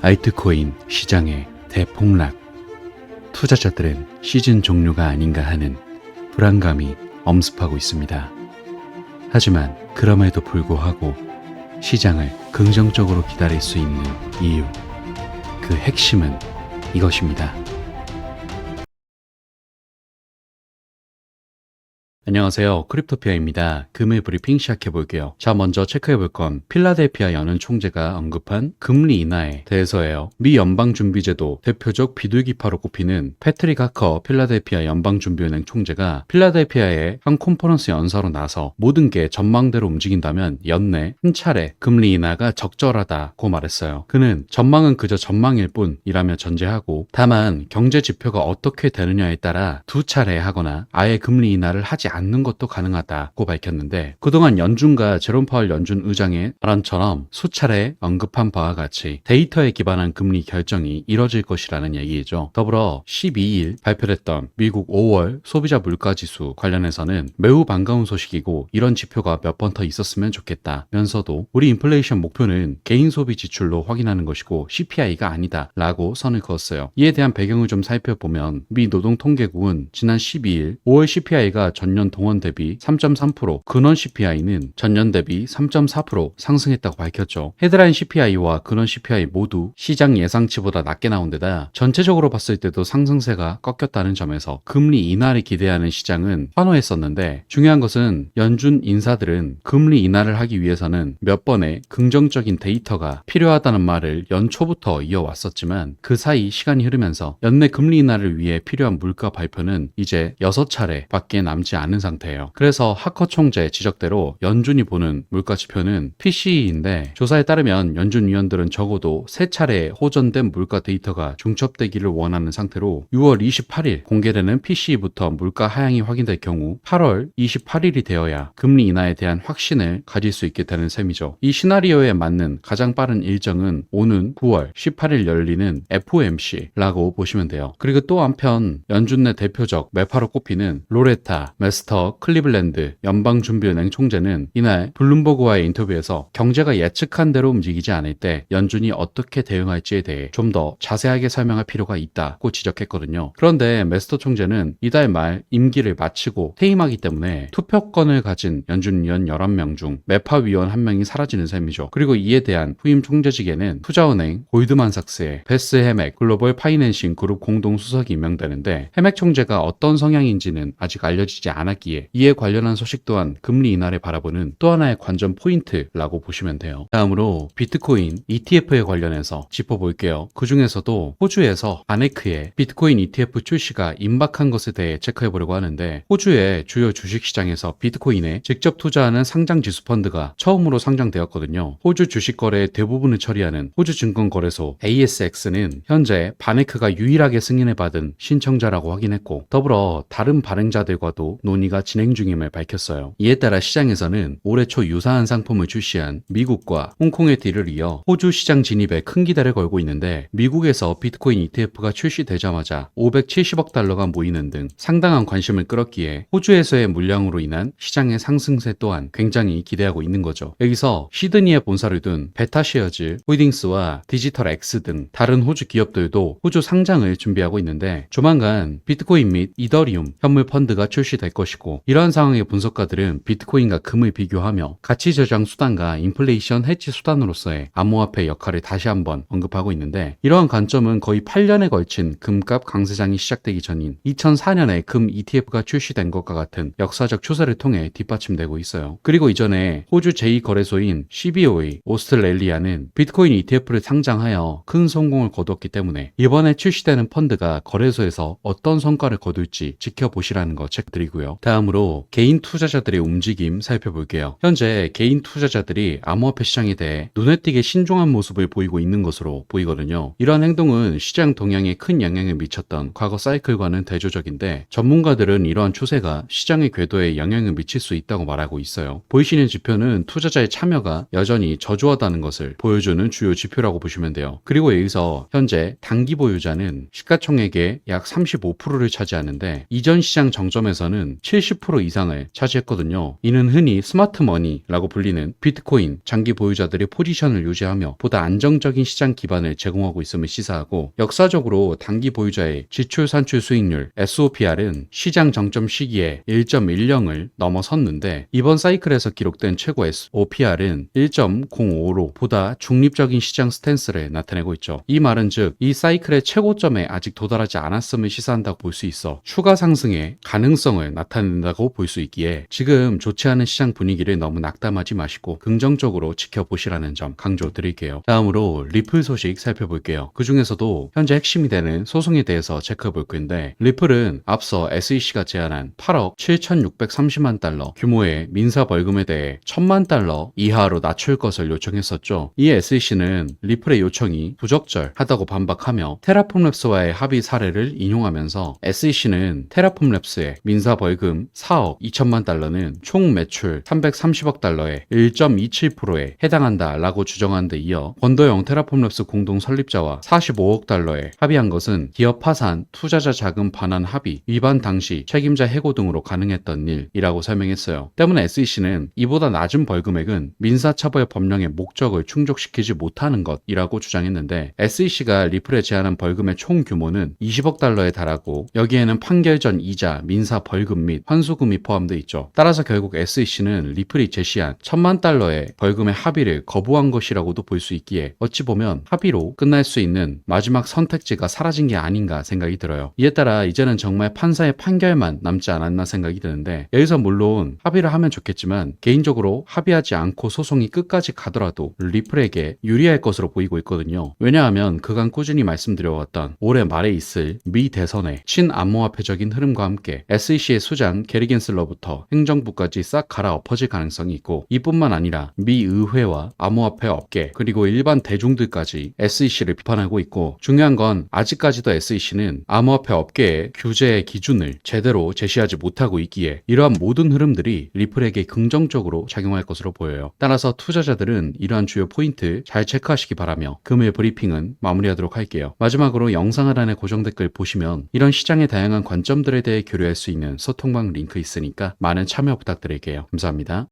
알트코인 시장의 대폭락. 투자자들은 시즌 종료가 아닌가 하는 불안감이 엄습하고 있습니다. 하지만 그럼에도 불구하고 시장을 긍정적으로 기다릴 수 있는 이유, 그 핵심은 이것입니다. 안녕하세요. 크립토피아입니다. 금일 브리핑 시작해볼게요. 자, 먼저 체크해볼 건 필라델피아 연은 총재가 언급한 금리 인하에 대해서예요. 미 연방준비제도 대표적 비둘기파로 꼽히는 패트릭 하커 필라델피아 연방준비은행 총재가 필라델피아의 한 콘퍼런스 연사로 나서 모든 게 전망대로 움직인다면 연내 한 차례 금리 인하가 적절하다고 말했어요. 그는 전망은 그저 전망일 뿐이라며 전제하고, 다만 경제 지표가 어떻게 되느냐에 따라 두 차례 하거나 아예 금리 인하를 하지 않는 것도 가능하다고 밝혔는데, 그동안 연준과 제롬 파월 연준 의장의 발언처럼 수차례 언급한 바와 같이 데이터에 기반한 금리 결정이 이뤄질 것이라는 얘기이죠. 더불어 12일 발표됐던 미국 5월 소비자 물가지수 관련해서는 매우 반가운 소식이고 이런 지표가 몇 번 더 있었으면 좋겠다면서도 우리 인플레이션 목표는 개인 소비 지출로 확인하는 것이고 CPI가 아니다 라고 선을 그었어요. 이에 대한 배경을 좀 살펴보면 미 노동통계국은 지난 12일 5월 CPI가 전년 동원 대비 3.3%, 근원 CPI는 전년 대비 3.4% 상승했다고 밝혔죠. 헤드라인 CPI와 근원 CPI 모두 시장 예상치보다 낮게 나온 데다 전체적으로 봤을 때도 상승세가 꺾였다는 점에서 금리 인하를 기대하는 시장은 환호했었는데, 중요한 것은 연준 인사들은 금리 인하를 하기 위해서는 몇 번의 긍정적인 데이터가 필요하다는 말을 연초부터 이어왔었지만, 그 사이 시간이 흐르면서 연내 금리 인하를 위해 필요한 물가 발표는 이제 6차례 밖에 남지 않은 상태예요. 그래서 하커 총재 지적대로 연준이 보는 물가 지표는 PCE인데, 조사에 따르면 연준 위원들은 적어도 3차례 호전된 물가 데이터가 중첩되기를 원하는 상태로 6월 28일 공개되는 PCE부터 물가 하향이 확인될 경우 8월 28일이 되어야 금리 인하에 대한 확신을 가질 수 있게 되는 셈이죠. 이 시나리오에 맞는 가장 빠른 일정은 오는 9월 18일 열리는 FOMC라고 보시면 돼요. 그리고 또 한편 연준 내 대표적 매파로 꼽히는 로레타 메스터 클리블랜드 연방준비은행 총재는 이날 블룸버그와의 인터뷰에서 경제가 예측한 대로 움직이지 않을 때 연준이 어떻게 대응할지에 대해 좀 더 자세하게 설명할 필요가 있다고 지적했거든요. 그런데 메스터 총재는 이달 말 임기를 마치고 퇴임하기 때문에 투표권을 가진 연준 위원 11명 중 매파 위원 1명이 사라지는 셈이죠. 그리고 이에 대한 후임 총재직에는 투자은행 골드만삭스의 베스 해맥 글로벌 파이낸싱 그룹 공동 수석이 임명되는데, 해맥 총재가 어떤 성향인지는 아직 알려지지 않았기에 이에 관련한 소식 또한 금리 인하를 바라보는 또 하나의 관전 포인트라고 보시면 돼요. 다음으로 비트코인 ETF에 관련해서 짚어볼게요. 그 중에서도 호주에서 바네크의 비트코인 ETF 출시가 임박한 것에 대해 체크해보려고 하는데, 호주의 주요 주식시장에서 비트코인에 직접 투자하는 상장 지수펀드가 처음으로 상장되었거든요. 호주 주식 거래의 대부분을 처리하는 호주증권거래소 ASX는 현재 바네크가 유일하게 승인을 받은 신청자라고 확인했고, 더불어 다른 발행자들과도 논의가 진행 중임을 밝혔어요. 이에 따라 시장에서는 올해 초 유사한 상품을 출시한 미국과 홍콩의 뒤를 이어 호주 시장 진입에 큰 기대를 걸고 있는데, 미국에서 비트코인 ETF가 출시되자마자 570억 달러가 모이는 등 상당한 관심을 끌었기에 호주에서의 물량으로 인한 시장의 상승세 또한 굉장히 기대하고 있는 거죠. 여기서 시드니에 본사를 둔 베타쉐어즈 홀딩스와 디지털 X 등 다른 호주 기업들도 호주 상장을 준비하고 있는데, 조만간 비트코인 및 이더리움 현물 펀드가 출시될 것이고, 이러한 상황의 분석가들은 비트코인과 금을 비교하며 가치 저장 수단과 인플레이션 해지 수단으로서의 암호화폐 역할을 다시 한번 언급하고 있는데, 이러한 관점은 거의 8년에 걸친 금값 강세장이 시작되기 전인 2004년에 금 ETF가 출시된 것과 같은 역사적 추세를 통해 뒷받침되고 있어요. 그리고 이전에 호주 제2거래소인 CBO의 오스트레일리아는 비트코인 ETF를 상장하여 큰 성공을 거두었기 때문에 이번에 출시되는 펀드가 거래소에서 어떤 성과를 거둘지 지켜보시라는 거 체크드리고요. 다음으로 개인 투자자들의 움직임 살펴볼게요. 현재 개인 투자자들이 암호화폐 시장에 대해 눈에 띄게 신중한 모습을 보이고 있는 것으로 보이거든요. 이러한 행동은 시장 동향에 큰 영향을 미쳤던 과거 사이클과는 대조적인데, 전문가들은 이러한 추세가 시장의 궤도에 영향을 미칠 수 있다고 말하고 있어요. 보이시는 지표는 투자자의 참여가 여전히 저조하다는 것을 보여주는 주요 지표라고 보시면 돼요. 그리고 여기서 현재 단기 보유자는 시가총액의 약 35%를 차지하는데, 이전 시장 정점에서는 70% 이상을 차지했거든요. 이는 흔히 스마트 머니라고 불리는 비트코인 장기 보유자들의 포지션을 유지하며 보다 안정적인 시장 기반을 제공하고 있음을 시사하고, 역사적으로 단기 보유자의 지출 산출 수익률 SOPR은 시장 정점 시기에 1.10을 넘어섰는데, 이번 사이클에서 기록된 최고 SOPR은 1.05로 보다 중립적인 시장 스탠스를 나타내고 있죠. 이 말은 즉 이 사이클의 최고점에 아직 도달하지 않았음을 시사한다고 볼 수 있어 추가 상승의 가능성을 나타낸다고 볼 수 있기에, 지금 좋지 않은 시장 분위기를 너무 낙담하지 마시고 긍정적으로 지켜보시라는 점 강조드릴게요. 다음으로 리플 소식 살펴볼게요. 그 중에서도 현재 핵심이 되는 소송에 대해서 체크해볼 건데, 리플은 앞서 SEC가 제안한 8억 7,630만 달러 규모의 민사 벌금에 대해 1,000만 달러 이하로 낮출 것을 요청했었죠. 이 SEC는 리플의 요청이 부적절하다고 반박하며 테라폼랩스와의 합의 사례를 인용하면서, SEC는 테라폼랩스의 민사 벌금 4억 2천만 달러는 총 매출 330억 달러의 1.27%에 해당한다라고 주장한 데 이어, 권도영 테라폼랩스 공동 설립자와 45억 달러에 합의한 것은 기업 파산, 투자자 자금 반환 합의 위반 당시 책임자 해고 등으로 가능했던 일이라고 설명했어요. 때문에 SEC는 이보다 낮은 벌금액은 민사처벌 법령의 목적을 충족시키지 못하는 것이라고 주장했는데, SEC가 리플에 제안한 벌금의 총 규모는 20억 달러에 달하고, 여기에는 판결 전 이자, 민사 벌금 및 환수금이 포함되어 있죠. 따라서 결국 SEC는 리플이 제시한 1,000만 달러의 벌금의 합의를 거부한 것이라고도 볼 수 있기에, 어찌 보면 합의로 끝날 수 있는 마지막 선택지가 사라진 게 아닌가 생각이 들어요. 이에 따라 이제는 정말 판사의 판결만 남지 않았나 생각이 드는데, 여기서 물론 합의를 하면 좋겠지만 개인적으로 합의하지 않고 소송이 끝까지 가더라도 리플에게 유리할 것으로 보이고 있거든요. 왜냐하면 그간 꾸준히 말씀드려왔던 올해 말에 있을 미 대선의 친암호화폐적인 흐름과 함께 SEC의 수장 게리 겐슬러부터 행정부까지 싹 갈아엎어질 가능성이 있고, 이뿐만 아니라 미 의회와 암호화폐 업계 그리고 일반 대중들까지 SEC를 비판하고 있고, 중요한 건 아직까지도 SEC는 암호화폐 업계의 규제의 기준을 제대로 제시하지 못하고 있기에 이러한 모든 흐름들이 리플에게 긍정적으로 작용할 것으로 보여요. 따라서 투자자들은 이러한 주요 포인트 잘 체크하시기 바라며 금일 브리핑은 마무리하도록 할게요. 마지막으로 영상 하단의 고정 댓글 보시면 이런 시장의 다양한 관점들에 대해 교류할 수 있는 소통방 링크 있으니까 많은 참여 부탁드릴게요. 감사합니다.